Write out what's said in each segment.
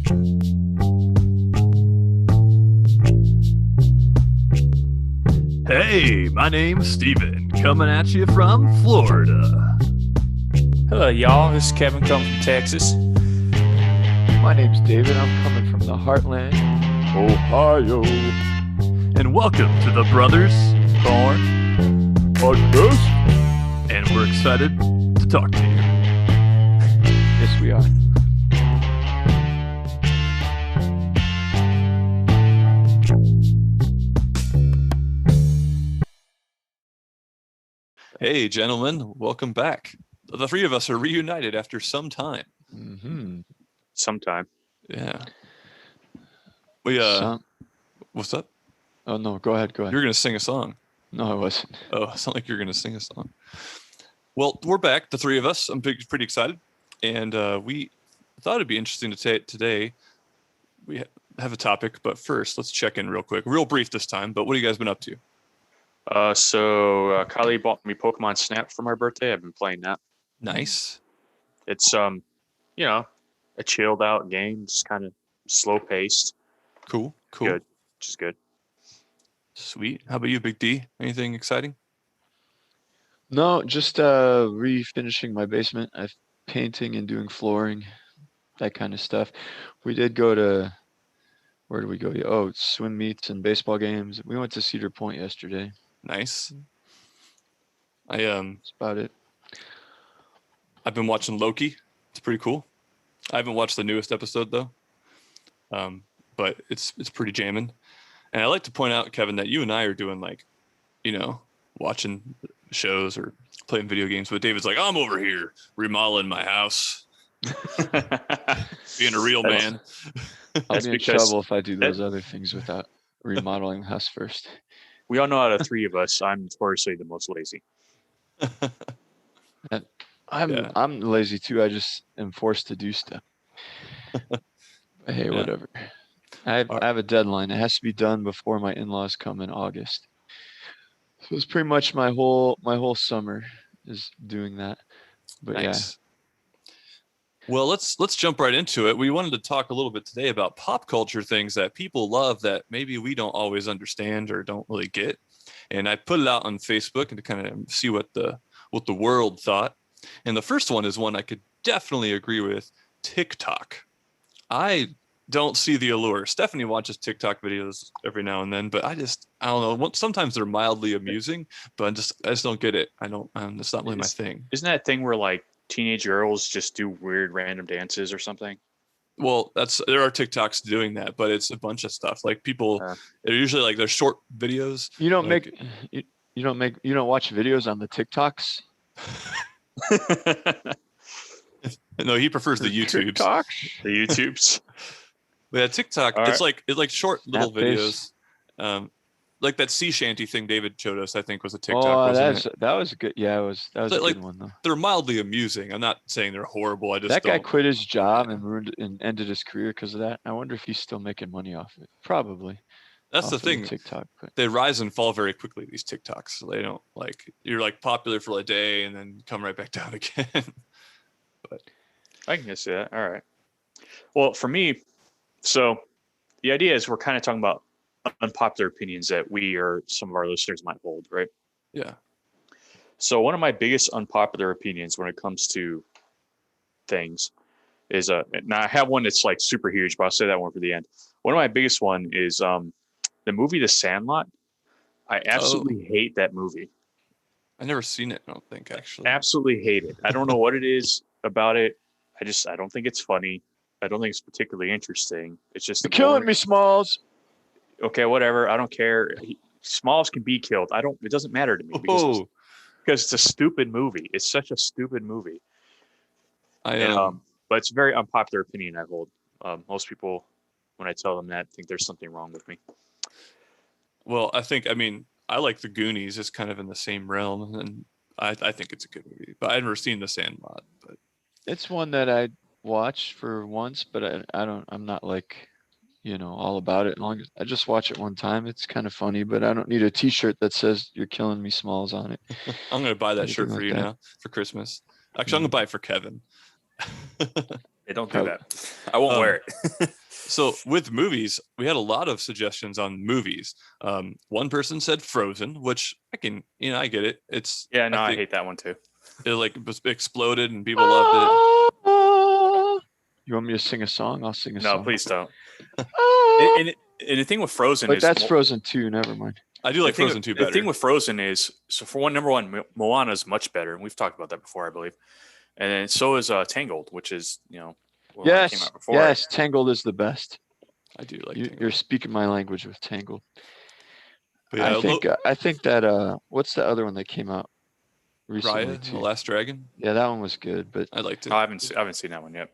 Hey, my name's Steven, coming at you from Florida. Hello, y'all. This is Kevin coming from Texas. My name's David. I'm coming from the heartland, Ohio. And welcome to the Brothers Corn Podcast. And we're excited to talk to you. Yes, we are. Hey, gentlemen, welcome back. The three of us are reunited after some time. Mm-hmm. Sometime. Yeah. We what's up? Oh no, go ahead. You were gonna sing a song. No, I wasn't. Oh, it's not like you're gonna sing a song. Well, we're back, the three of us. I'm pretty excited, and we thought it'd be interesting to today. We have a topic, but first, let's check in real quick. Real brief this time. But what have you guys been up to? So Kylie bought me Pokemon Snap for my birthday. I've been playing that. Nice. It's a chilled out game, just kind of slow paced. Cool. Good. Just good. Sweet. How about you, Big D? Anything exciting? No, just refinishing my basement. I'm painting and doing flooring, that kind of stuff. We did go to, where did we go? Oh, swim meets and baseball games. We went to Cedar Point yesterday. Nice. That's about it. I've been watching Loki. It's pretty cool. I haven't watched the newest episode though. But it's pretty jamming. And I like to point out, Kevin, that you and I are doing watching shows or playing video games, but David's like, I'm over here remodeling my house. Being a real man. I'll be in trouble if I do those other things without remodeling the house first. We all know out of three of us, I'm notoriously the most lazy. I'm lazy too. I just am forced to do stuff. But hey, whatever. I have a deadline. It has to be done before my in-laws come in August. So it's pretty much my whole summer is doing that. But nice. Well, let's jump right into it. We wanted to talk a little bit today about pop culture things that people love that maybe we don't always understand or don't really get. And I put it out on Facebook and to kind of see what the world thought. And the first one is one I could definitely agree with: TikTok. I don't see the allure. Stephanie watches TikTok videos every now and then, but I don't know. Sometimes they're mildly amusing, but I just don't get it. It's not really my thing. Isn't that thing where like teenage girls just do weird random dances or something? Well, there are TikToks doing that, but it's a bunch of stuff. Like people, they're usually like they're short videos. You don't watch videos on the TikToks? No, he prefers the YouTubes. TikToks? The YouTubes. But yeah, TikTok, it's like short little videos. Like that sea shanty thing David showed us, I think was a TikTok. Oh, that was good. Yeah, that was a good one though. They're mildly amusing. I'm not saying they're horrible. That guy quit his job and ruined and ended his career because of that. I wonder if he's still making money off it. Probably. That's the thing. TikTok, they rise and fall very quickly. These TikToks, so they don't you're popular for a day and then come right back down again. But I can see that. All right. Well, for me, so the idea is we're kind of talking about unpopular opinions that we or some of our listeners might hold, right? Yeah. So one of my biggest unpopular opinions when it comes to things is now I have one that's like super huge, but I'll say that one for the end. One of my biggest one is the movie The Sandlot. I absolutely hate that movie. I've never seen it, I don't think, actually. Absolutely hate it. I don't know what it is about it. I don't think it's funny. I don't think it's particularly interesting. It's just you're killing me, Smalls. Okay, whatever. I don't care. Smalls can be killed. It doesn't matter to me because it's a stupid movie. It's such a stupid movie. But it's a very unpopular opinion I hold. Most people, when I tell them that, think there's something wrong with me. Well, I like The Goonies. It's kind of in the same realm, and I think it's a good movie. But I've never seen The Sandlot. But it's one that I watched for once, but I'm not like, all about it. Long as I just watch it one time, it's kind of funny, but I don't need a T-shirt that says "You're killing me, Smalls" on it. I'm gonna buy that shirt for you now for Christmas. Actually, I'm gonna buy it for Kevin. Hey, don't do that. I won't wear it. So with movies, we had a lot of suggestions on movies. One person said Frozen, which I get it. It's I hate that one too. It like exploded and people loved it. You want me to sing a song? I'll sing a song. No, please don't. and the thing with Frozen is that's Frozen 2. Never mind. I do like Frozen 2 better. The thing with Frozen is, so for number one, Moana is much better, and we've talked about that before, I believe. And then so is Tangled, which is yes, came out before. Yes, Tangled is the best. I do like Tangled. You're speaking my language with Tangled. But yeah, I think that what's the other one that came out recently? Raya, The Last Dragon. Yeah, that one was good, but I liked it. I haven't seen that one yet.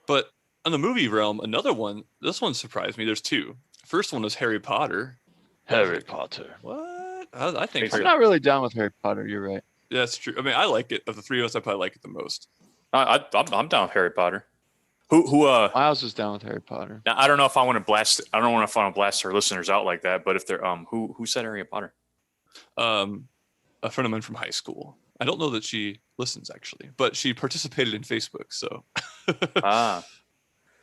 But on the movie realm, another one. This one surprised me. There's two. First one was Harry Potter. Harry Potter. What? I think I'm not really down with Harry Potter. You're right. Yeah, that's true. I mean, I like it. Of the three of us, I probably like it the most. I'm down with Harry Potter. Who Miles is down with Harry Potter. Now, I don't know if I want to blast. I don't want to blast our listeners out like that. But if they're who said Harry Potter? A friend of mine from high school. I don't know that she listens actually, but she participated in Facebook. So.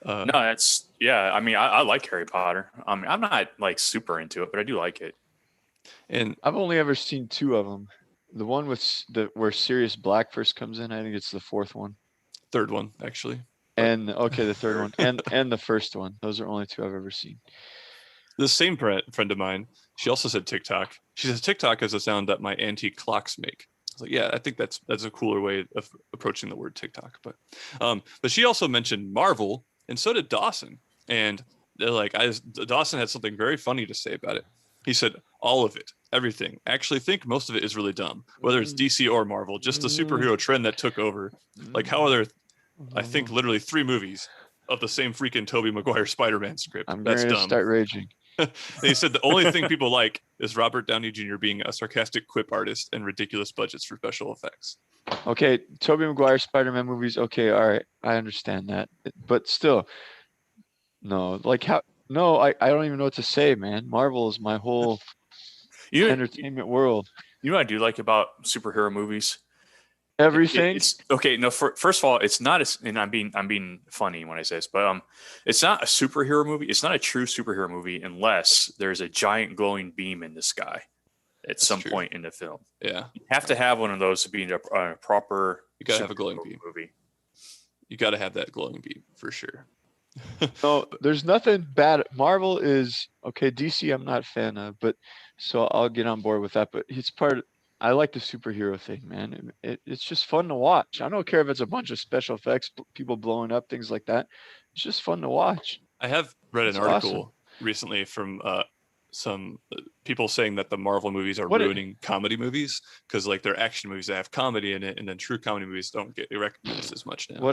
No, that's I mean, I like Harry Potter. I'm not like super into it, but I do like it. And I've only ever seen two of them. The one where Sirius Black first comes in. I think it's the fourth one. Third one actually. And the third one and the first one. Those are only two I've ever seen. The same friend of mine, she also said TikTok. She says TikTok is a sound that my antique clocks make. I was like, yeah, I think that's a cooler way of approaching the word TikTok. But she also mentioned Marvel, and so did Dawson. And they're like, Dawson had something very funny to say about it. He said, all of it, everything. Actually, think most of it is really dumb, whether it's DC or Marvel. Just the superhero trend that took over. Like, how are there, I think, literally 3 movies of the same freaking Tobey Maguire Spider-Man script? That's dumb. Start raging. They said the only thing people like is Robert Downey Jr. being a sarcastic quip artist and ridiculous budgets for special effects. Okay, Tobey Maguire Spider-Man movies. Okay, all right, I understand that, but still, no. Like how? No, I don't even know what to say, man. Marvel is my whole entertainment world. You know what I do like about superhero movies? Everything. It's okay. No, first of all, it's not and I'm being funny when I say this, but it's not a superhero movie. It's not a true superhero movie unless there's a giant glowing beam in the sky at some point in the film. Yeah, you have to have one of those to be a proper. You gotta have a glowing beam movie. You gotta have that glowing beam for sure. No, there's nothing bad. Marvel is okay. DC, I'm not a fan of, but so I'll get on board with that. But it's part. I like the superhero thing, man. It's just fun to watch. I don't care if it's a bunch of special effects, people blowing up, things like that. It's just fun to watch. I have read an article recently from some people saying that the Marvel movies are ruining comedy movies because like they're action movies that have comedy in it, and then true comedy movies don't get recognized as much now.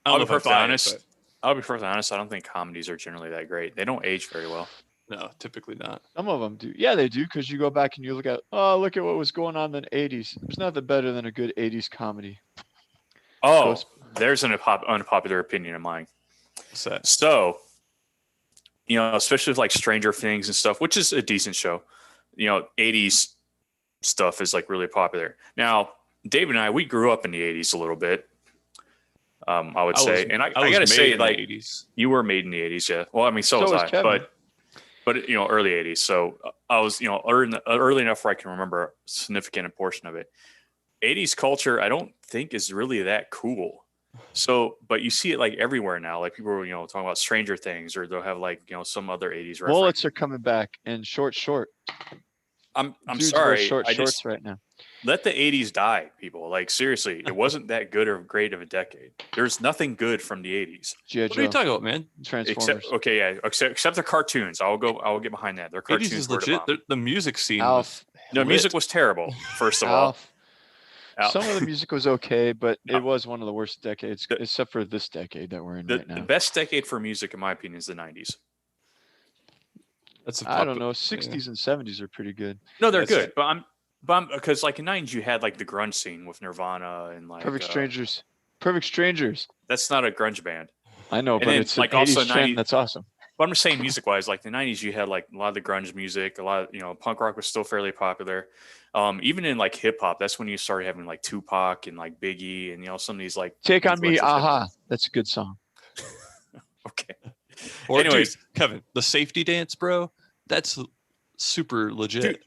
I'll be perfectly honest. I don't think comedies are generally that great. They don't age very well. No, typically not. Some of them do. Yeah, they do, because you go back and you look at what was going on in the 80s. There's nothing better than a good 80s comedy. Oh, there's an unpopular opinion of mine. What's that? So, especially with like Stranger Things and stuff, which is a decent show, 80s stuff is like really popular. Now, David and I, we grew up in the 80s a little bit. I would say, and I gotta say, like, 80s. You were made in the 80s, yeah. Well, I mean, so was I, Kevin. but early 80s. So I was, early enough where I can remember a significant portion of it. 80s culture, I don't think is really that cool. So, but you see it like everywhere now. Like people are, talking about Stranger Things, or they'll have like, some other 80s reference. Bullets are coming back in short. I'm sorry. Shorts right now. Let the 80s die, people. Like, seriously, it wasn't that good or great of a decade. There's nothing good from the 80s. What are you talking about, man? Transformers. Except the cartoons. I'll get behind that. Their cartoons 80s is legit. The music scene. Music was terrible, first of all. Some of the music was okay, but it was one of the worst decades, except for this decade that we're in right now. The best decade for music, in my opinion, is the 90s. I don't know. 60s and 70s are pretty good. No, they're good, but I'm because like in the 90s you had like the grunge scene with Nirvana and like Perfect Strangers. That's not a grunge band. I know, but it's like also 90s. That's awesome. But I'm just saying, music wise, like the 90s, you had like a lot of the grunge music, a lot of, punk rock was still fairly popular. Even in like hip hop, that's when you started having like Tupac and like Biggie and some of these like Take on Me, Aha. That's a good song. Or Anyway, dude, Kevin, the safety dance, bro, that's super legit. Dude,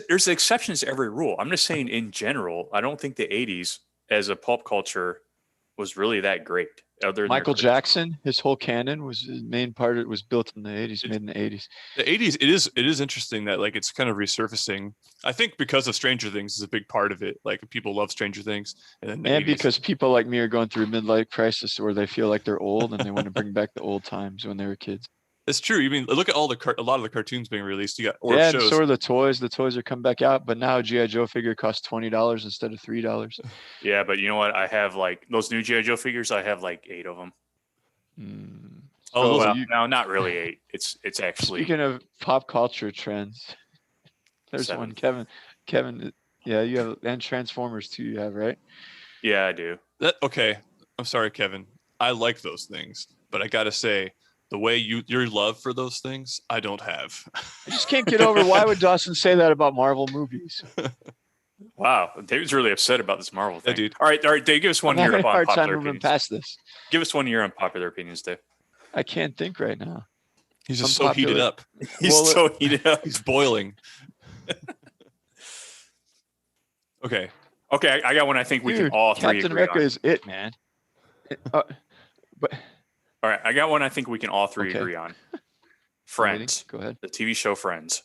there's exceptions to every rule. I'm just saying in general, I don't think the 80s as a pulp culture was really that great. Other than Michael Jackson, his whole canon was his main part. It was built in the 80s, made in the 80s. The 80s, it is interesting that like it's kind of resurfacing. I think because of Stranger Things is a big part of it. Like people love Stranger Things, and then and because people like me are going through a midlife crisis where they feel like they're old and they want to bring back the old times when they were kids. It's true. You mean look at all a lot of the cartoons being released. You got and shows. So are the toys. The toys are coming back out, but now a G.I. Joe figure costs $20 instead of $3. Yeah, but you know what? I have like those new G.I. Joe figures. I have like 8 of them. Oh, well, no, not really 8. It's actually. Speaking of pop culture trends, there's 7. one. Kevin, yeah, you have, and Transformers too. You have, right? Yeah, I do. Okay. I'm sorry, Kevin. I like those things, but I gotta say, the way your love for those things, I don't have. I just can't get over. Why would Dawson say that about Marvel movies? Wow, David's really upset about this Marvel thing. Yeah, dude. All right, Dave, give us one year of unpopular hard time moving opinions. past this. Give us 1 year unpopular opinions, Dave. I can't think right now. He's just so heated up. He's so heated up. He's boiling. Okay. Okay, I got one. I think we can all three Captain agree America on. is it, man. But all right, I got one. I think we can all three agree on. Friends. Go ahead. The TV show Friends.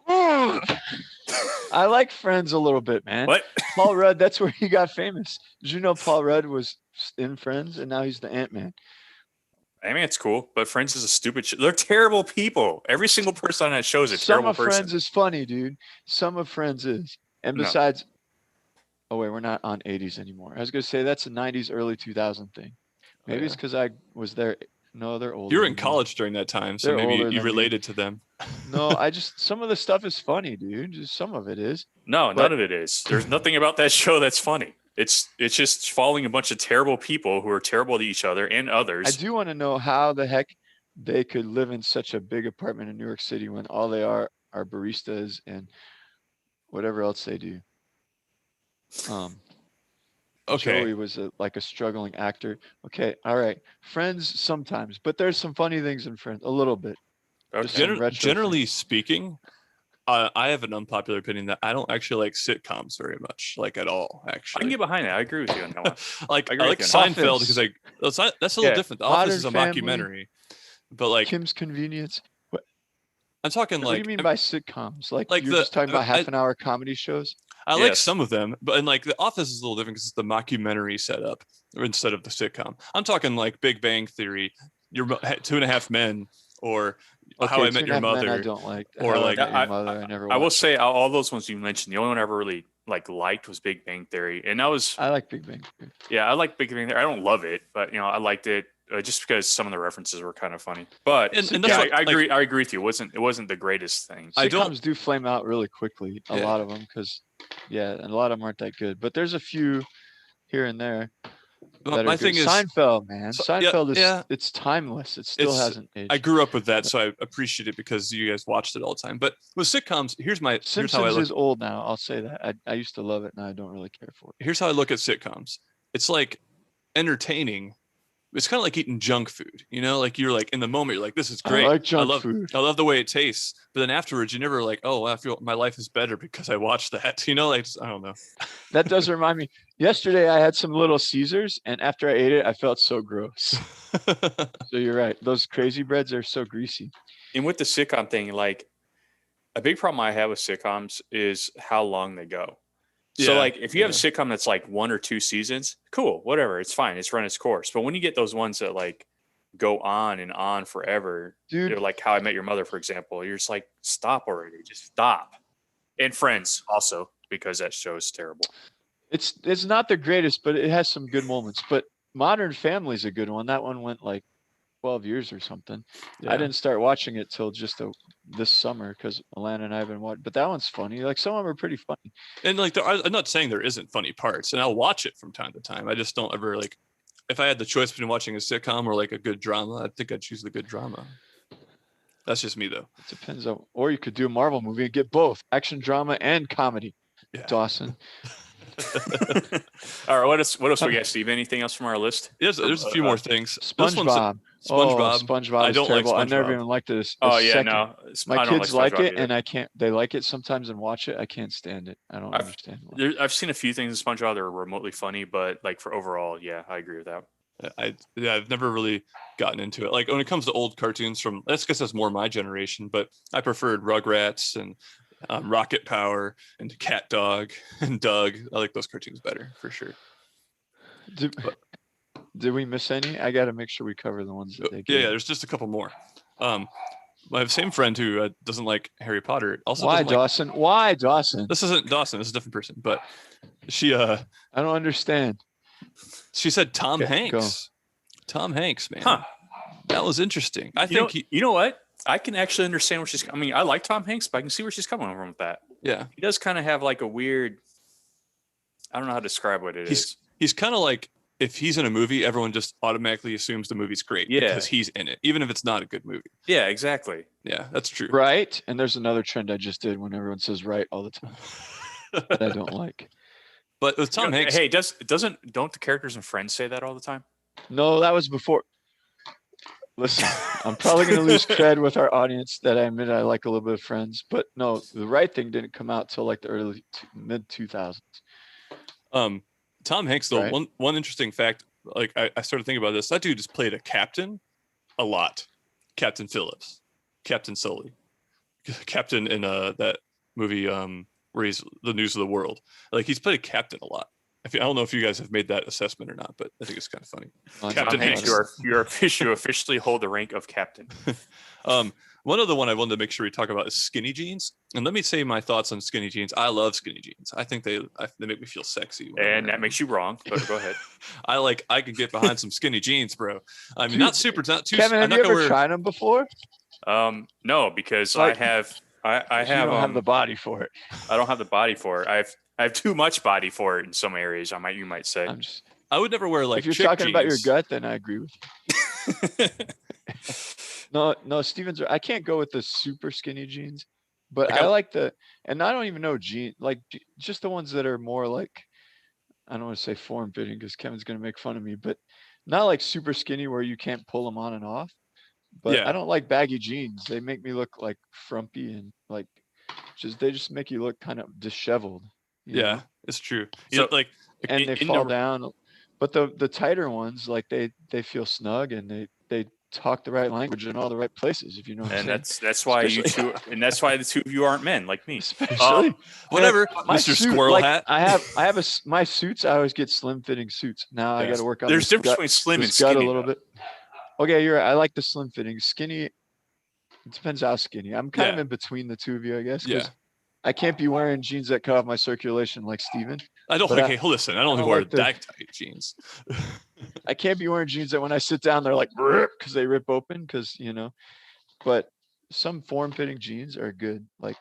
I like Friends a little bit, man. What? Paul Rudd, that's where he got famous. Did you know Paul Rudd was in Friends and now he's the Ant-Man? I mean, it's cool, but Friends is a stupid show. They're terrible people. Every single person on that show is a terrible person. Some of Friends is funny, dude. Some of Friends is. And besides, oh wait, we're not on 80s anymore. I was going to say that's a 90s, early 2000 thing. Maybe it's because I was there. No, they're older. You were in college during that time, so maybe you related to them. No, some of the stuff is funny, dude. Just some of it is. No, none of it is. There's nothing about that show that's funny. It's just following a bunch of terrible people who are terrible to each other and others. I do want to know how the heck they could live in such a big apartment in New York City when all they are baristas and whatever else they do. Okay. Joey was like a struggling actor. Okay, all right. Friends sometimes, but there's some funny things in Friends, a little bit. Okay. Generally speaking, I have an unpopular opinion that I don't actually like sitcoms very much, like at all. Actually, I can get behind that. I agree with you on that one. I like Seinfeld because that's a little different. The Office is a mockumentary, but like Kim's Convenience. I'm talking what do you mean by sitcoms? Like you're just talking about half an hour comedy shows? I like some of them, but and like The Office is a little different because it's the mockumentary setup instead of the sitcom. I'm talking like Big Bang Theory, Your 2.5 Men, or How I Met Your Mother. I don't like. Or like Your Mother. I never. I will say all those ones you mentioned. The only one I ever really liked was Big Bang Theory, and that was. I like Big Bang Theory. Yeah, I like Big Bang Theory. I don't love it, but I liked it. Just because some of the references were kind of funny, but I agree. I agree with you. It wasn't the greatest thing. Sitcoms do flame out really quickly. A lot of them, because and a lot of them aren't that good. But there's a few here and there. My thing is Seinfeld, man. Seinfeld is it's timeless. It still hasn't aged. I grew up with that, so I appreciate it because you guys watched it all the time. But with sitcoms, Simpsons is old now. I'll say that. I used to love it, and I don't really care for it. Here's how I look at sitcoms. It's like entertaining. It's kind of like eating junk food, like you're like in the moment, you're like, this is great. I like junk food. I love the way it tastes. But then afterwards, you never like, oh, I feel my life is better because I watched that, like, I don't know. That does remind me. Yesterday, I had some Little Caesars, and after I ate it, I felt so gross. So you're right. Those crazy breads are so greasy. And with the sitcom thing, like a big problem I have with sitcoms is how long they go. So like if you have a sitcom that's like 1 or 2 seasons, cool, whatever, it's fine, it's run its course. But when you get those ones that like go on and on forever, dude, like How I Met Your Mother, for example, you're just like, stop already, just stop. And Friends also, because that show is terrible. It's not the greatest, but it has some good moments. But Modern Family is a good one. That one went like 12 years or something. Yeah. I didn't start watching it till just this summer because Alana and I have been watching. But that one's funny. Like some of them are pretty funny. And like I'm not saying there isn't funny parts, and I'll watch it from time to time. I just don't ever like. If I had the choice between watching a sitcom or like a good drama, I think I'd choose the good drama. That's just me though. It depends on. Or you could do a Marvel movie and get both action, drama, and comedy. Yeah. Dawson. All right, what else we got, Steve? Anything else from our list? There's a few more things. SpongeBob. SpongeBob. I don't terrible. like SpongeBob. I never even liked it. Oh yeah, no. My kids like it, and I can't. They like it sometimes and watch it. I can't stand it. I don't understand. I've seen a few things in SpongeBob that are remotely funny, but like for overall, yeah, I agree with that. I've never really gotten into it. Like when it comes to old cartoons from, I guess that's more my generation, but I preferred Rugrats and Rocket Power and Cat Dog and Doug. I like those cartoons better for sure. Did we miss any? I got to make sure we cover the ones that they gave. Yeah, there's just a couple more. My same friend who doesn't like Harry Potter also. Why Dawson? Why Dawson? This isn't Dawson. This is a different person. But she. I don't understand. She said Tom Hanks. Go. Tom Hanks, man. Huh. That was interesting. I think think you know what? I can actually understand where she's. I mean, I like Tom Hanks, but I can see where she's coming from with that. Yeah, he does kind of have like a weird. I don't know how to describe what it is. He's kind of like, if he's in a movie, everyone just automatically assumes the movie's great because he's in it, even if it's not a good movie. Yeah, exactly. Yeah, that's true. Right. And there's another trend I just did when everyone says right all the time that I don't like. But with Tom Hanks, hey, don't the characters in Friends say that all the time? No, that was before. Listen, I'm probably going to lose cred with our audience that I admit I like a little bit of Friends, but no, the right thing didn't come out till like the mid 2000s. Tom Hanks, though, right? one interesting fact, like I started thinking about this. That dude just played a captain a lot. Captain Phillips, Captain Sully, Captain in that movie where he's the news of the world. Like he's played a captain a lot. I don't know if you guys have made that assessment or not, but I think it's kind of funny. Captain Hanks, you officially hold the rank of captain. One other one I wanted to make sure we talk about is skinny jeans. And let me say my thoughts on skinny jeans. I love skinny jeans. I think they make me feel sexy. And that makes you wrong, but go ahead. I could get behind some skinny jeans, bro. I mean, not too. Kevin, have you ever tried them before? No, because I don't have the body for it. I don't have the body for it. I have too much body for it in some areas. You might say. I would never wear like. If you're talking about your gut, then I agree with you. No, Steven's. I can't go with the super skinny jeans, but I like and I don't even know like just the ones that are more like, I don't want to say form fitting because Kevin's gonna make fun of me, but not like super skinny where you can't pull them on and off. But I don't like baggy jeans. They make me look like frumpy and like they just make you look kind of disheveled. Yeah, it's true. So, and they fall down. But the tighter ones, like they feel snug and they talk the right language in all the right places, if you know what I'm saying. That's why you two, and that's why the two of you aren't men like me. Especially whatever, Mr. Squirrel Hat. I have my suits. I always get slim fitting suits. Now I got to work on. There's difference between slim and skinny a little bit. Okay, you're right. I like the slim fitting. Skinny, it depends how skinny. I'm kind of in between the two of you, I guess. Yeah. I can't be wearing jeans that cut off my circulation like Steven. I don't think. Hey, listen, I don't wear like that tight jeans. I can't be wearing jeans that when I sit down they're like because they rip open but some form-fitting jeans are good. Like,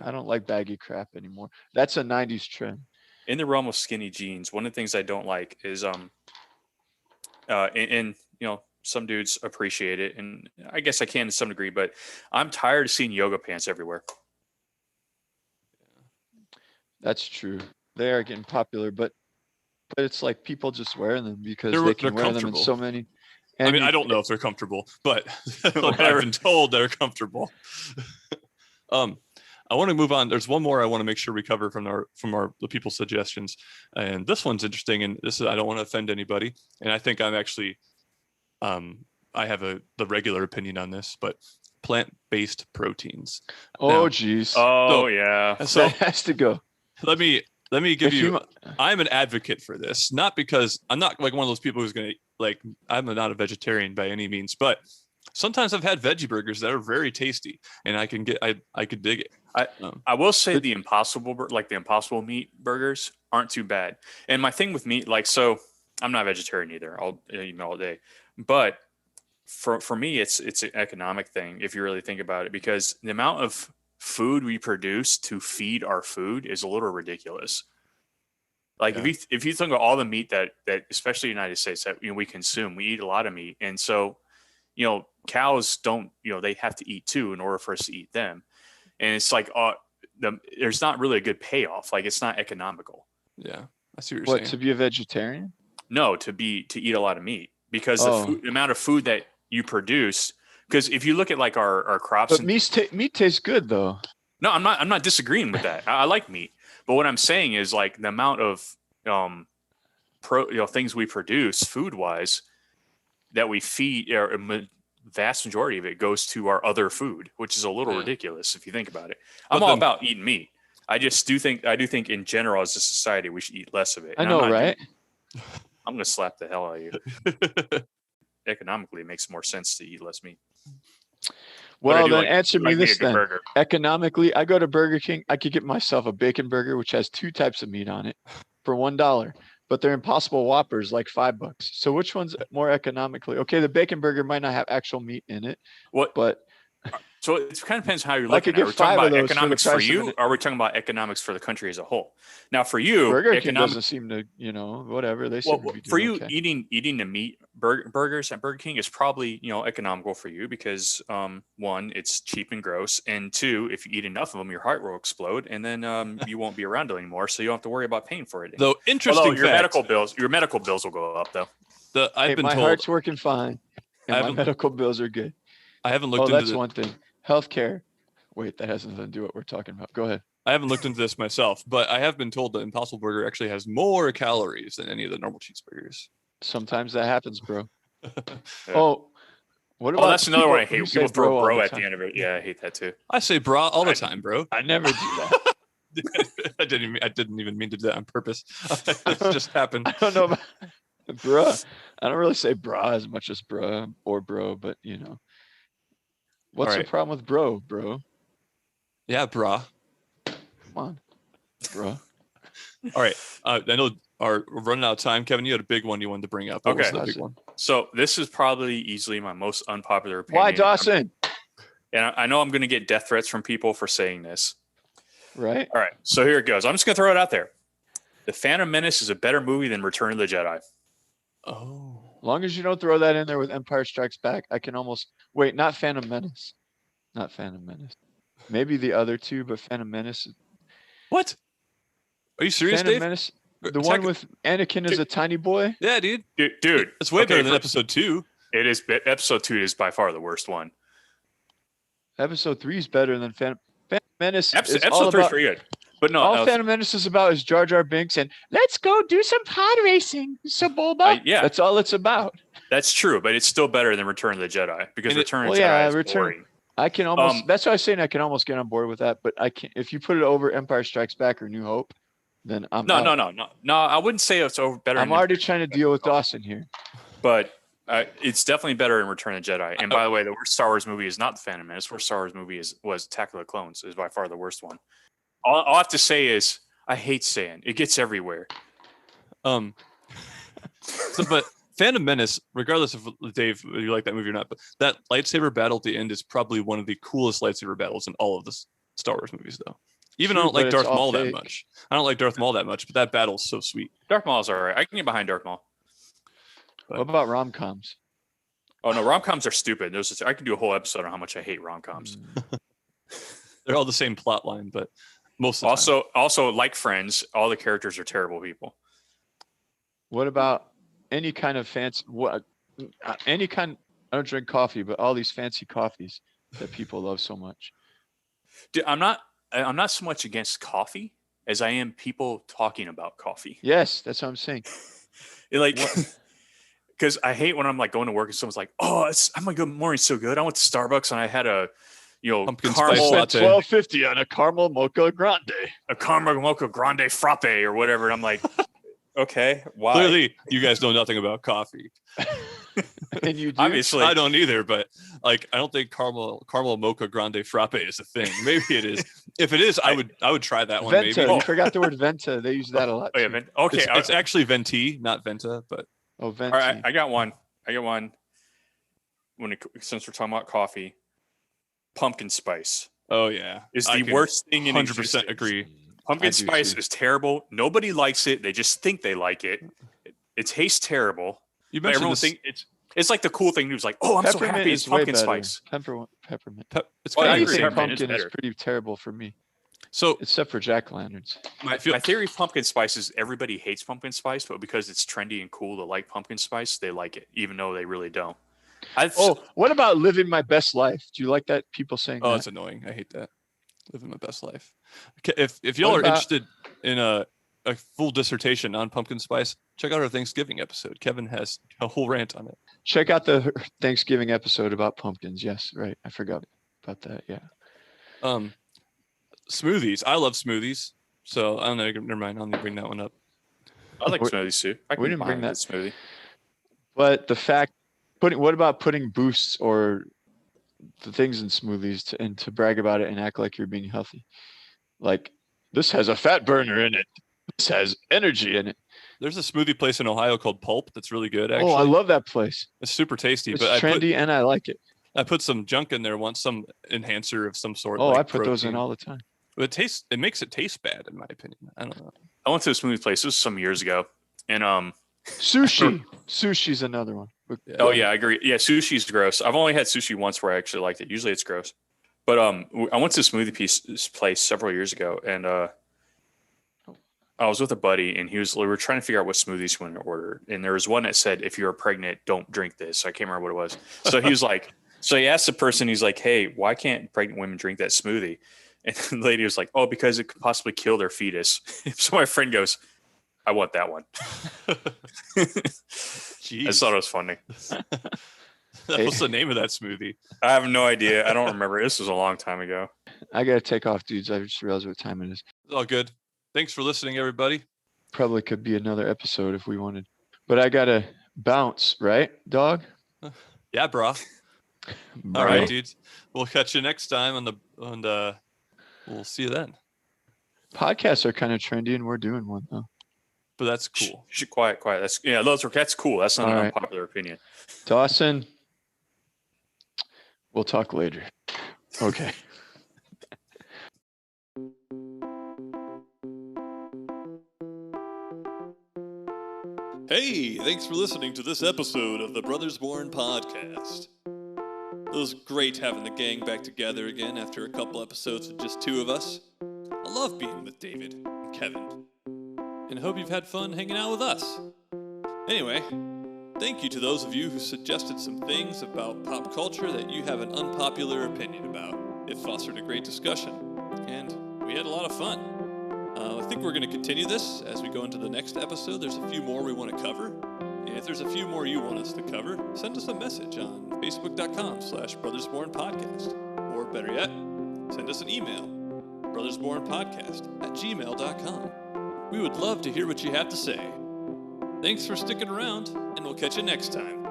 I don't like baggy crap anymore. That's a 90s trend. In the realm of skinny jeans, one of the things I don't like is and some dudes appreciate it, and I guess I can to some degree, but I'm tired of seeing yoga pants everywhere. That's true. They are getting popular, but it's like people just wear them because they can wear them in so many. And I mean, I don't know if they're comfortable, but I've been told they're comfortable. I want to move on. There's one more I want to make sure we cover from the people's suggestions, and this one's interesting. And I don't want to offend anybody, and I think I'm actually, I have the regular opinion on this, but plant-based proteins. Oh, geez. Yeah. So that has to go. Let me give you. I'm an advocate for this, not because I'm not like one of those people who's going to I'm not a vegetarian by any means, but sometimes I've had veggie burgers that are very tasty, and I could dig it. I will say the Impossible meat burgers aren't too bad. And my thing with meat, so I'm not vegetarian either. I'll eat all day, but for me, it's an economic thing if you really think about it, because the amount of food we produce to feed our food is a little ridiculous. If you think of all the meat that especially in the United States that we consume, we eat a lot of meat, and so cows don't they have to eat too in order for us to eat them, and it's like there's not really a good payoff. Like, it's not economical. Yeah, I see what you're What, saying. to be a vegetarian? No, to eat a lot of meat, because the amount of food that you produce. Because if you look at like our crops, but meat tastes good though. No, I'm not disagreeing with that. I like meat, but what I'm saying is like the amount of things we produce food wise that we feed, vast majority of it goes to our other food, which is a little ridiculous if you think about it. I'm all about eating meat. I do think in general as a society we should eat less of it. And I know, right? I'm gonna slap the hell out of you. Economically, it makes more sense to eat less meat. Well, then answer me this then. Economically, I go to Burger King. I could get myself a bacon burger, which has 2 types of meat on it, for $1. But they're Impossible Whoppers, like $5. So which one's more economically? Okay, the bacon burger might not have actual meat in it. But so it kind of depends how you're looking at it. Are we talking about economics for you, or are we talking about economics for the country as a whole? Now, for you, Burger King doesn't seem to, whatever they seem to be doing. For you, eating the meat burgers at Burger King is probably economical for you because 1, it's cheap and gross, and 2, if you eat enough of them, your heart will explode, and then you won't be around anymore, so you don't have to worry about paying for it anymore. Though interesting, your medical bills will go up though. My heart's working fine, and my medical bills are good. I haven't looked into that's one thing. Healthcare. Wait, that has nothing to do with what we're talking about. Go ahead. I haven't looked into this myself, but I have been told that Impossible Burger actually has more calories than any of the normal cheeseburgers. Sometimes that happens, bro. What about that's another one I hate. People throw bro at the end of it. Yeah, I hate that too. I say bra all the time, bro. I never do that. I didn't even mean to do that on purpose. It just happened. I don't know about bruh. I don't really say bra as much as bruh or bro, but What's the problem with bro? Yeah, brah. Come on, bro. All right. I know we're running out of time. Kevin, you had a big one you wanted to bring up. What was the big one? So this is probably easily my most unpopular opinion. Why, Dawson? And I know I'm going to get death threats from people for saying this. Right. All right. So here it goes. I'm just going to throw it out there. The Phantom Menace is a better movie than Return of the Jedi. Oh. Long as you don't throw that in there with Empire Strikes Back, I can almost wait. Not Phantom Menace. Not Phantom Menace. Maybe the other two, but Phantom Menace. What? Are you serious, Phantom Dave? Menace, the one with Anakin as a tiny boy. Yeah, dude. Dude, it's way better than episode 2. It is. Episode 2 is by far the worst one. Episode 3 is better than Phantom Menace. Episode 3 is pretty good. But no, all Phantom Menace is about is Jar Jar Binks and let's go do some pod racing. So Bulba. Yeah, that's all it's about. That's true, but it's still better than Return of the Jedi because Return of the Jedi is boring. I can almost. That's why I was saying I can almost get on board with that, but I can't. If you put it over Empire Strikes Back or New Hope, then I'm no. I wouldn't say it's over better. I'm already trying to deal with Dawson here, but it's definitely better in Return of the Jedi. And by the way, the worst Star Wars movie is not the Phantom Menace. The worst Star Wars movie was Attack of the Clones. Is by far the worst one. All I have to say is I hate sand. It gets everywhere. But Phantom Menace, regardless of Dave, you like that movie or not, but that lightsaber battle at the end is probably one of the coolest lightsaber battles in all of the Star Wars movies, though. Even I don't like Darth Maul that much. I don't like Darth Maul that much, but that battle's so sweet. Darth Maul's all right. I can get behind Darth Maul. What about rom-coms? Oh no, rom-coms are stupid. I can do a whole episode on how much I hate rom-coms. They're all the same plot line, but most of the time. Also, like Friends, all the characters are terrible people. What about any kind of fancy? Any kind? I don't drink coffee, but all these fancy coffees that people love so much. Dude, I'm not so much against coffee as I am people talking about coffee. Yes, that's what I'm saying. Because I hate when I'm like going to work and someone's like, "Oh, my good morning's so good. I went to Starbucks and I had a, pumpkin caramel latte. $12.50 on a caramel mocha grande, frappe or whatever." And I'm like, okay, why? Clearly, you guys know nothing about coffee. And you do? Obviously, I don't either. But I don't think caramel mocha grande frappe is a thing. Maybe it is. If it is, I would try that one. Venta. Maybe. You forgot the word venta. They use that a lot. Oh, yeah, okay, it's actually venti, not venta, but. Oh, venti. All right, I got one. Since we're talking about coffee, pumpkin spice. Oh yeah, is the worst thing in 100% agree. Pumpkin spice is terrible. Nobody likes it. They just think they like it. It tastes terrible. You mentioned this. It's like the cool thing. News like, oh, I'm so happy it's pumpkin spice. Peppermint. It's kind of anything pumpkin is pretty terrible for me. So except for jack-o'-lanterns. My theory of pumpkin spice is everybody hates pumpkin spice, but because it's trendy and cool to like pumpkin spice, they like it, even though they really don't. What about living my best life? Do you like that? People saying that? Oh, it's annoying. I hate that. Living my best life. Okay, if y'all are interested in a full dissertation on pumpkin spice, check out our Thanksgiving episode. Kevin has a whole rant on it. Check out the Thanksgiving episode about pumpkins. Yes, right. I forgot about that. Yeah. Smoothies. I love smoothies. So I don't know. Never mind. I'll bring that one up. I like smoothies too. We didn't bring that smoothie. But the fact, what about putting boosts or the things in smoothies to brag about it and act like you're being healthy? Like, this has a fat burner in it. This has energy in it. There's a smoothie place in Ohio called Pulp that's really good, actually. Oh, I love that place. It's super tasty. It's trendy and I like it. I put some junk in there once, some enhancer of some sort. Oh, I put those in all the time. But it makes it taste bad, in my opinion. I don't know. I went to a smoothie place. This was some years ago. And Sushi. Sushi's another one. Yeah. Oh, yeah, I agree. Yeah, sushi's gross. I've only had sushi once where I actually liked it. Usually it's gross. But I went to a smoothie place several years ago, and I was with a buddy, and we were trying to figure out what smoothies we wanted to order. And there was one that said, if you're pregnant, don't drink this. I can't remember what it was. So he was like, so he asked the person, he's like, hey, why can't pregnant women drink that smoothie? And the lady was like, oh, because it could possibly kill their fetus. So my friend goes, I want that one. Jeez. I just thought it was funny. What's the name of that smoothie? I have no idea. I don't remember. This was a long time ago. I got to take off, dudes. I just realized what time it is. It's all good. Thanks for listening, everybody. Probably could be another episode if we wanted. But I got to bounce, right, dog? Yeah, bro. All right, dudes. We'll catch you next time we'll see you then. Podcasts are kind of trendy, and we're doing one, though. But that's cool. Quiet. That's cool. That's not an unpopular opinion. Dawson, we'll talk later. Okay. Hey, thanks for listening to this episode of the Brothers Born podcast. It was great having the gang back together again after a couple episodes with just two of us. I love being with David and Kevin, and hope you've had fun hanging out with us. Anyway, thank you to those of you who suggested some things about pop culture that you have an unpopular opinion about. It fostered a great discussion, and we had a lot of fun. I think we're going to continue this as we go into the next episode. There's a few more we want to cover. And if there's a few more you want us to cover, send us a message on facebook.com/brothersbornpodcast. Or better yet, send us an email, brothersbornpodcast@gmail.com. We would love to hear what you have to say. Thanks for sticking around, and we'll catch you next time.